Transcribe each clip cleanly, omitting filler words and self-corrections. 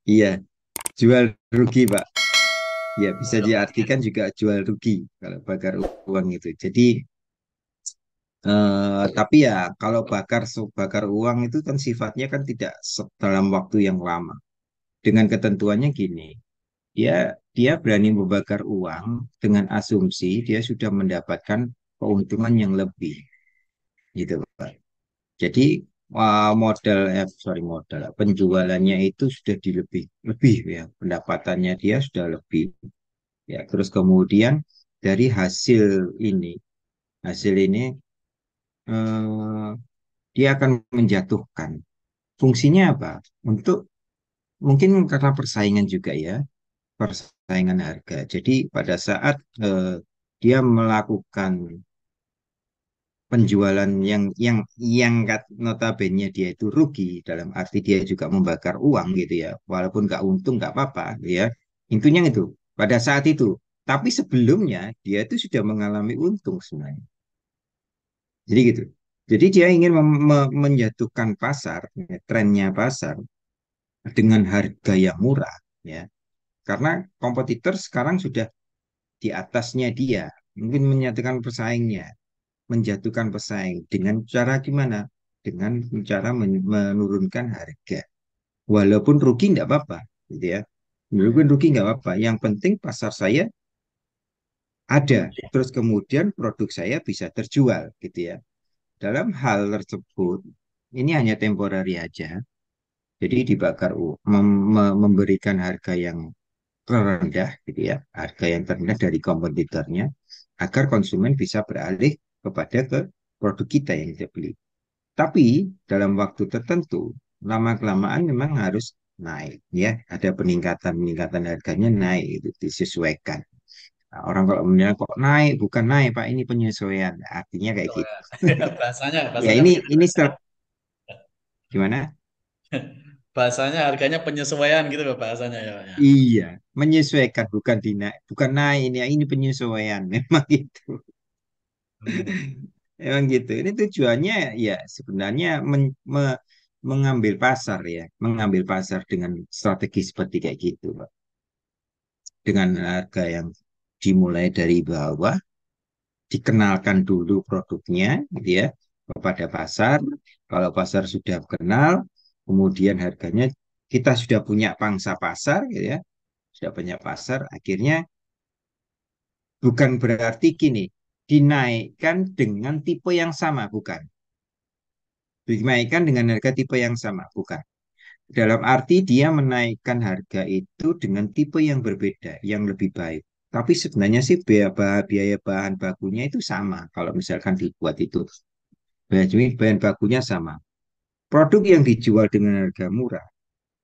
Iya, jual rugi, Pak. Ya, bisa Waduh. diartikan juga jual rugi kalau bakar uang itu. Jadi, tapi ya kalau bakar uang itu kan sifatnya kan tidak dalam waktu yang lama. Dengan ketentuannya gini, dia berani membakar uang dengan asumsi dia sudah mendapatkan keuntungan yang lebih, gitu, Pak. Jadi modal penjualannya itu sudah lebih lebih ya, pendapatannya dia sudah lebih ya. Terus kemudian dari hasil ini eh, dia akan menjatuhkan. Fungsinya apa? Untuk mungkin karena persaingan juga ya, persaingan harga. Jadi pada saat dia melakukan penjualan yang notabene dia itu rugi dalam arti dia juga membakar uang gitu ya, walaupun nggak untung nggak apa-apa ya, intinya itu pada saat itu. Tapi sebelumnya dia itu sudah mengalami untung sebenarnya, jadi gitu. Jadi dia ingin menjatuhkan pasar, ya, trennya pasar dengan harga yang murah ya, karena kompetitor sekarang sudah di atasnya dia, mungkin menyatukan pesaingnya, menjatuhkan pesaing dengan cara gimana? Dengan cara menurunkan harga. Walaupun rugi nggak apa-apa, gitu ya. Walaupun rugi nggak apa-apa. Yang penting pasar saya ada. Terus kemudian produk saya bisa terjual, gitu ya. Dalam hal tersebut, ini hanya temporary aja. Jadi dibakar memberikan harga yang terendah, gitu ya. Harga yang terendah dari kompetitornya, agar konsumen bisa beralih ke produk kita yang kita beli. Tapi dalam waktu tertentu, lama-kelamaan memang harus naik ya. Ada peningkatan-peningkatan harganya naik itu disesuaikan. Nah, orang kalau menilai kok naik, bukan naik Pak, ini penyesuaian. Artinya kayak Oh gitu. ya. Bahasanya, Ya bahasanya begitu. ini gimana? Bahasanya harganya penyesuaian gitu loh bahasanya ya, Pak, ya. Iya, menyesuaikan bukan dinaik, bukan naik ini penyesuaian memang gitu. Hmm. Memang gitu. Ini tujuannya ya sebenarnya mengambil pasar ya, mengambil pasar dengan strategi seperti kayak gitu, Pak. Dengan harga yang dimulai dari bawah, dikenalkan dulu produknya, gitu ya, kepada pasar. Kalau pasar sudah kenal, kemudian harganya kita sudah punya pangsa pasar, gitu ya, sudah punya pasar. Akhirnya bukan berarti gini, dinaikkan dengan tipe yang sama, bukan. Dinaikkan dengan harga tipe yang sama, bukan. Dalam arti dia menaikkan harga itu dengan tipe yang berbeda, yang lebih baik. Tapi sebenarnya sih biaya bahan bakunya itu sama. Kalau misalkan dibuat itu, bahan bakunya sama. Produk yang dijual dengan harga murah,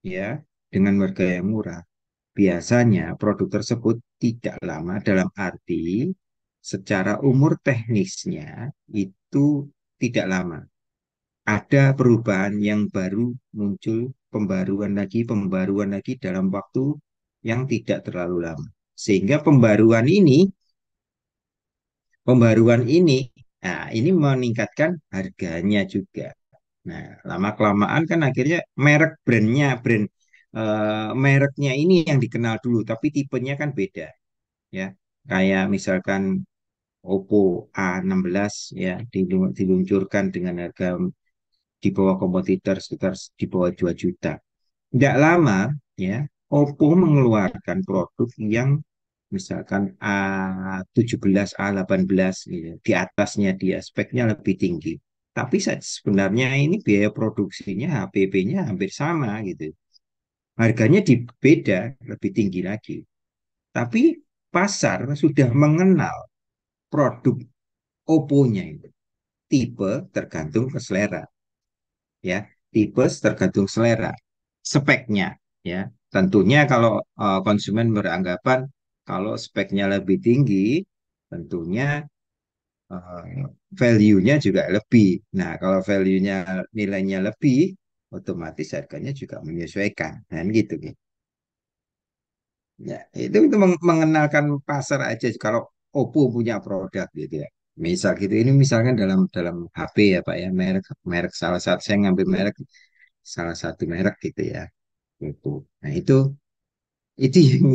ya, dengan harga yang murah, biasanya produk tersebut tidak lama dalam arti secara umur teknisnya itu tidak lama. Ada perubahan yang baru muncul, pembaruan lagi dalam waktu yang tidak terlalu lama. Sehingga pembaruan ini, nah ini meningkatkan harganya juga. Nah, lama-kelamaan kan akhirnya mereknya ini yang dikenal dulu, tapi tipenya kan beda, ya. Kayak misalkan Oppo A16 ya diluncurkan dengan harga di bawah kompetitor sekitar di bawah 2 juta. Tidak lama ya, Oppo mengeluarkan produk yang misalkan A17, A18 gitu. Di atasnya dia speknya lebih tinggi. Tapi sebenarnya ini biaya produksinya HPP-nya hampir sama gitu. Harganya beda lebih tinggi lagi. Tapi pasar sudah mengenal produk Oppo-nya itu. Tipe tergantung ke selera ya, tipes tergantung selera, speknya ya. Tentunya kalau konsumen beranggapan kalau speknya lebih tinggi, tentunya value-nya juga lebih. Nah, kalau value-nya nilainya lebih, otomatis harganya juga menyesuaikan. Dan gitu gitu. Ya, itu mengenalkan pasar aja kalau Oppo punya produk gitu ya. Misal gitu, ini misalkan dalam dalam HP ya Pak ya, merek merek salah satu saya ngambil merek salah satu merek gitu ya. Gitu. Nah, itu yang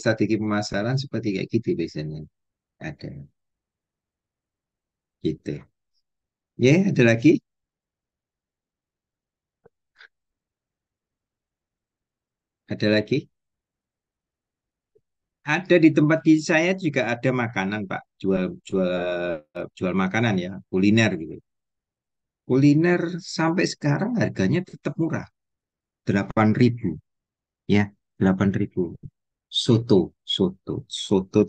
strategi pemasaran seperti kayak gitu biasanya ada gitu. Ya, ada lagi? Ada lagi? Ada di tempat di saya juga ada makanan, Pak. Jual jual jual makanan ya, kuliner gitu. Kuliner sampai sekarang harganya tetap murah, 8.000 ya, 8.000. Soto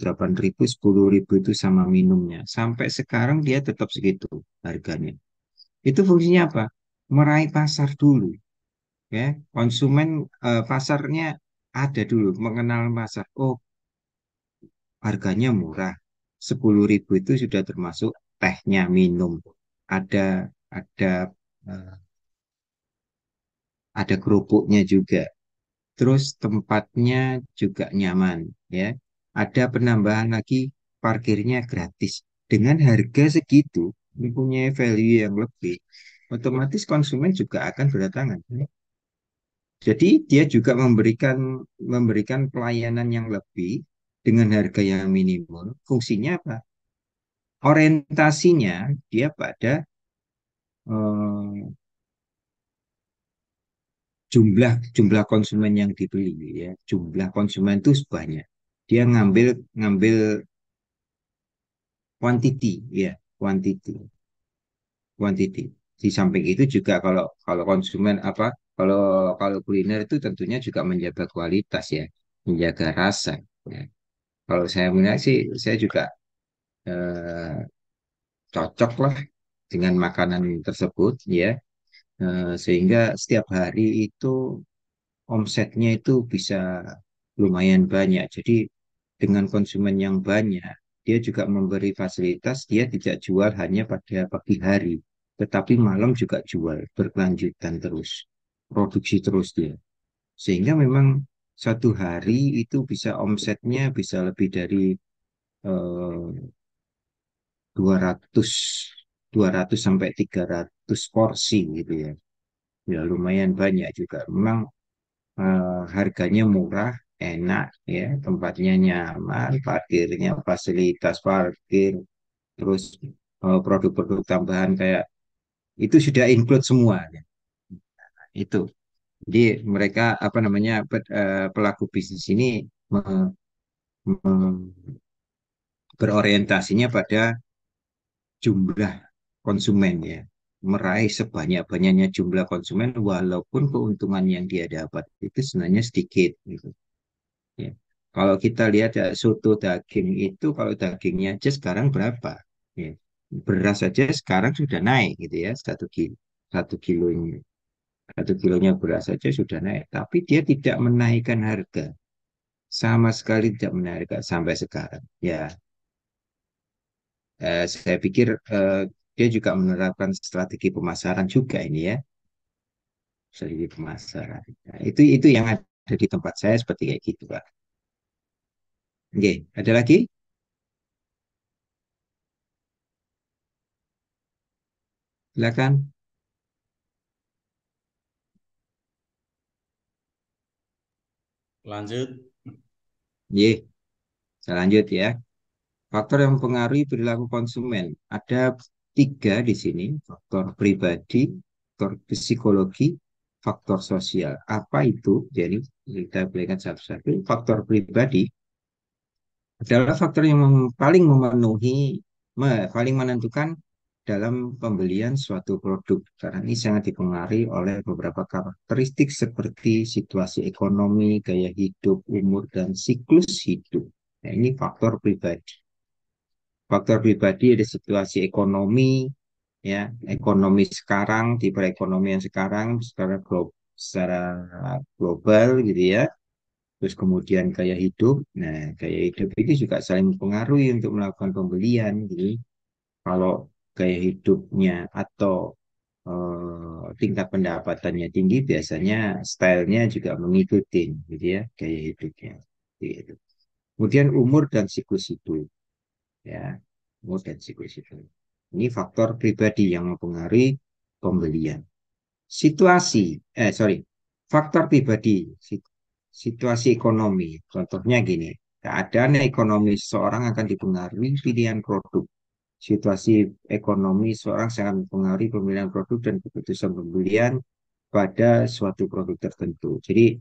8.000, 10.000 itu sama minumnya. Sampai sekarang dia tetap segitu harganya. Itu fungsinya apa? Meraih pasar dulu, ya. Konsumen, pasarnya ada dulu, mengenal pasar. Oh, harganya murah. 10.000 itu sudah termasuk tehnya, minum. Ada eh, ada kerupuknya juga. Terus tempatnya juga nyaman, ya. Ada penambahan lagi, parkirnya gratis. Dengan harga segitu, mempunyai value yang lebih, otomatis konsumen juga akan berdatangan. Jadi dia juga memberikan pelayanan yang lebih dengan harga yang minimum. Fungsinya apa? Orientasinya dia pada eh, jumlah jumlah konsumen yang dibeli, ya. Jumlah konsumen itu banyak. Dia ngambil ngambil quantity, ya, quantity, quantity. Di samping itu juga kalau kalau konsumen apa kalau kalau kuliner itu tentunya juga menjaga kualitas, ya, menjaga rasa. Ya. Kalau saya melihat sih, saya juga eh, cocok lah dengan makanan tersebut, ya. Sehingga setiap hari itu omsetnya itu bisa lumayan banyak. Jadi dengan konsumen yang banyak, dia juga memberi fasilitas, dia tidak jual hanya pada pagi hari, tetapi malam juga jual, berkelanjutan terus, produksi terus dia. Sehingga memang satu hari itu bisa omsetnya bisa lebih dari eh, 200 200 sampai 300 porsi gitu ya. Ya lumayan banyak juga. Memang harganya murah, enak, ya, tempatnya nyaman, parkirnya, fasilitas parkir, terus produk-produk tambahan kayak itu sudah include semua, ya. Itu. Jadi mereka apa namanya pelaku bisnis ini me- me- berorientasinya pada jumlah konsumen, ya. Meraih sebanyak-banyaknya jumlah konsumen walaupun keuntungan yang dia dapat itu sebenarnya sedikit gitu. Ya. Kalau kita lihat ya, soto daging itu kalau dagingnya aja sekarang berapa? Ya. Beras saja sekarang sudah naik gitu ya, 1 kilo, 1 kilonya, 1 kilonya beras saja sudah naik. Tapi dia tidak menaikkan harga, sama sekali tidak menaikkan sampai sekarang. Ya, saya pikir dia juga menerapkan strategi pemasaran juga ini, ya, strategi pemasaran. Nah, itu yang ada di tempat saya seperti kayak gitu, Pak. Oke, ada lagi? Silakan. Lanjut. Ye, saya lanjut ya. Faktor yang mempengaruhi perilaku konsumen. Ada 3 di sini. Faktor pribadi, faktor psikologi, faktor sosial. Apa itu? Jadi kita berikan satu-satu. Faktor pribadi adalah faktor yang paling menentukan dalam pembelian suatu produk. Karena ini sangat dipengaruhi oleh beberapa karakteristik seperti situasi ekonomi, gaya hidup, umur, dan siklus hidup. Nah, ini faktor pribadi. Faktor pribadi ada situasi ekonomi, ya, ekonomi sekarang, di perekonomian sekarang secara global gitu ya. Terus kemudian gaya hidup. Nah, gaya hidup ini juga saling mempengaruhi untuk melakukan pembelian. Jadi kalau gaya hidupnya atau tingkat pendapatannya tinggi, biasanya stylenya juga mengikuti gitu ya, gaya hidupnya. Gitu. Kemudian umur dan siklus hidup, ya, umur dan siklus hidup. Ini faktor pribadi yang mempengaruhi pembelian. Sorry. faktor pribadi, situasi ekonomi. Contohnya gini, keadaan ekonomi seseorang akan dipengaruhi pilihan produk. Situasi ekonomi seorang sangat mempengaruhi pemilihan produk dan keputusan pembelian pada suatu produk tertentu. Jadi,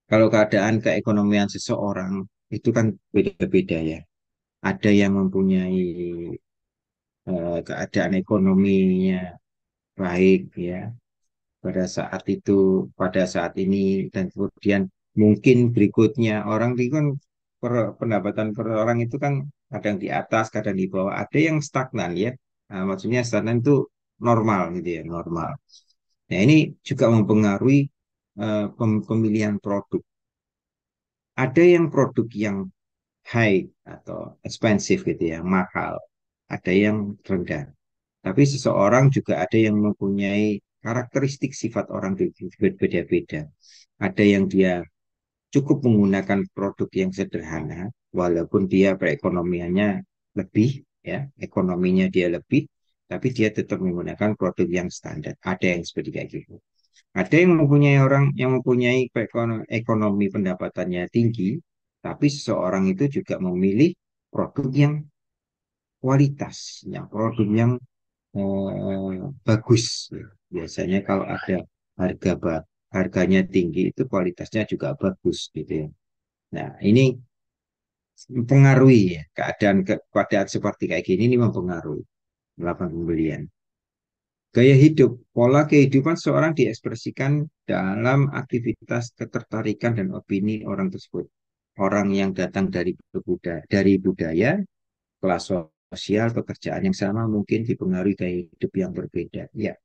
kalau keadaan keekonomian seseorang itu kan beda-beda ya. Ada yang mempunyai keadaan ekonominya baik ya pada saat itu, pada saat ini, dan kemudian mungkin berikutnya orang itu kan pendapatan per orang itu kan kadang di atas, kadang di bawah, ada yang stagnan ya. Nah, maksudnya stagnan itu normal gitu ya, normal. Nah, ini juga mempengaruhi pemilihan produk. Ada yang produk yang high atau expensive gitu ya, mahal. Ada yang rendah. Tapi seseorang juga ada yang mempunyai karakteristik sifat orang berbeda-beda. Ada yang dia cukup menggunakan produk yang sederhana, walaupun dia perekonomiannya lebih, ya, ekonominya dia lebih, tapi dia tetap menggunakan produk yang standar. Ada yang seperti kayak gitu. Ada yang mempunyai orang yang mempunyai ekonomi pendapatannya tinggi, tapi seseorang itu juga memilih produk yang kualitas, yang produk yang bagus. Biasanya kalau ada harga harganya tinggi itu kualitasnya juga bagus gitu ya. Nah, ini mempengaruhi ya keadaan seperti kayak gini ini mempengaruhi melakukan pembelian. Gaya hidup, pola kehidupan seorang diekspresikan dalam aktivitas ketertarikan dan opini orang tersebut. Orang yang datang dari budaya, kelas sosial, pekerjaan yang sama mungkin dipengaruhi gaya hidup yang berbeda. Ya,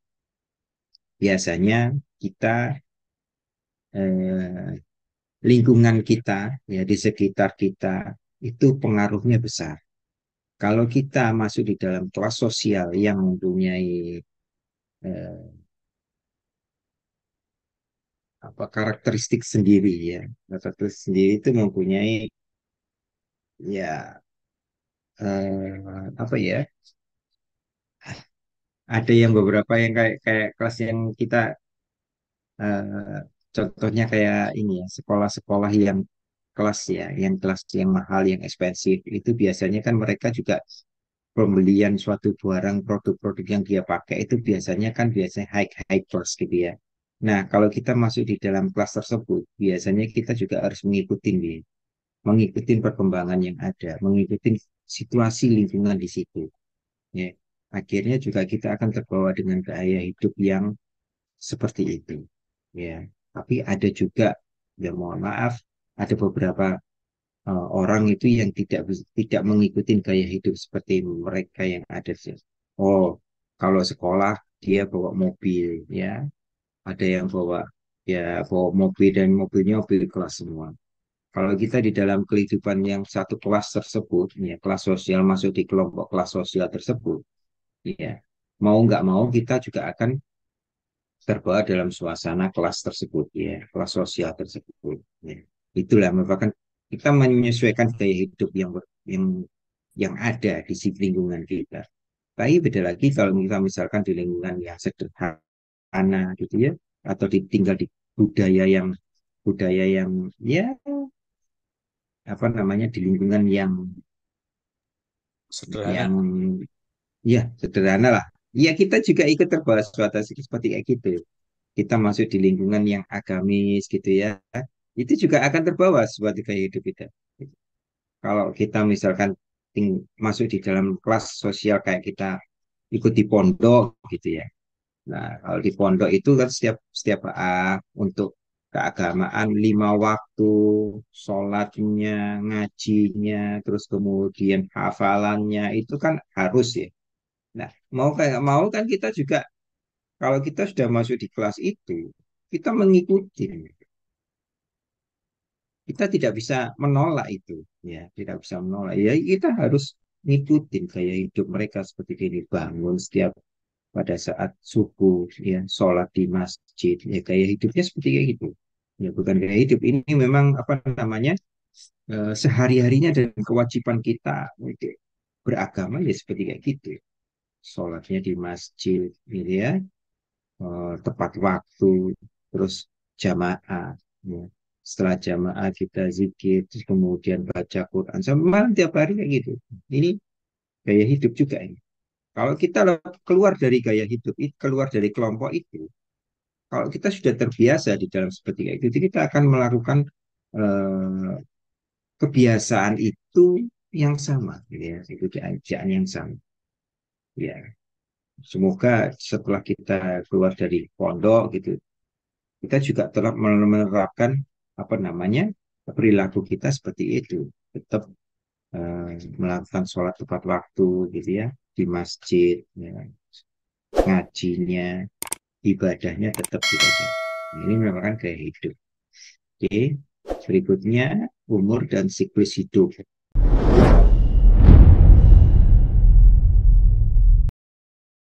biasanya kita eh, lingkungan kita ya di sekitar kita itu pengaruhnya besar. Kalau kita masuk di dalam kelas sosial yang mempunyai eh, apa karakteristik sendiri ya, karakteristik sendiri itu mempunyai ya apa ya? Ada yang beberapa yang kayak kayak kelas yang kita eh, contohnya kayak ini ya, sekolah-sekolah yang kelas ya, yang kelas yang mahal, yang ekspensif itu biasanya kan mereka juga pembelian suatu barang produk-produk yang dia pakai itu biasanya kan biasanya high class gitu ya. Nah, kalau kita masuk di dalam kelas tersebut, biasanya kita juga harus mengikuti perkembangan yang ada, mengikuti situasi lingkungan di situ. Ya. Akhirnya juga kita akan terbawa dengan gaya hidup yang seperti itu. Ya, tapi ada juga, ya mohon maaf, ada beberapa orang itu yang tidak mengikuti gaya hidup seperti mereka yang ada sih. Oh, kalau sekolah dia bawa mobil, ya, ada yang bawa mobil dan mobilnya mobil kelas semua. Kalau kita di dalam kehidupan yang satu kelas tersebut, ya, kelas sosial masuk di kelompok kelas sosial tersebut, ya, mau nggak mau kita juga akan terbawa dalam suasana kelas tersebut, ya, kelas sosial tersebut. Ya. Itulah merupakan kita menyesuaikan gaya hidup yang ada di lingkungan kita. Tapi beda lagi kalau kita misalkan di lingkungan yang sederhana gitu ya, atau tinggal di budaya yang ya apa namanya di lingkungan yang Sederhana. yang ya sederhana lah. Ya kita juga ikut terbawa suasana seperti kayak gitu. Kita masuk di lingkungan yang agamis gitu ya, itu juga akan terbawa seperti gaya hidup kita. Kalau kita misalkan masuk di dalam kelas sosial kayak kita ikut di pondok gitu ya. Nah, kalau di pondok itu kan setiap setiap untuk keagamaan 5 waktu, sholatnya, ngajinya, terus kemudian hafalannya itu kan harus ya. Nah, mau kayak mau kan kita juga kalau kita sudah masuk di kelas itu, kita mengikuti. Kita tidak bisa menolak itu, ya, tidak bisa menolak. Ya, kita harus ngikutin gaya hidup mereka seperti ini, bangun setiap pada saat subuh, ya, sholat di masjid, ya, gaya hidupnya seperti kayak gitu. Ya, bukan gaya hidup ini memang apa namanya sehari-harinya dan kewajiban kita gitu, beragama ya seperti kayak gitu. Sholatnya di masjid, gitu ya, tepat waktu. terus jamaah, ya. Setelah jamaah kita zikir, terus kemudian baca Quran sampai malam tiap hari kayak gitu. Ini gaya hidup juga ini. Kalau kita keluar dari gaya hidup itu, keluar dari kelompok itu, kalau kita sudah terbiasa di dalam seperti itu, kita akan melakukan eh, kebiasaan itu yang sama, gitu ya, itu keadaan yang sama. Ya, semoga setelah kita keluar dari pondok gitu, kita juga telah menerapkan apa namanya perilaku kita seperti itu, tetap melakukan sholat tepat waktu gitu ya di masjid, ya. Ngajinya, ibadahnya tetap kita jaga. Ini merupakan gaya hidup. Oke, berikutnya umur dan siklus hidup.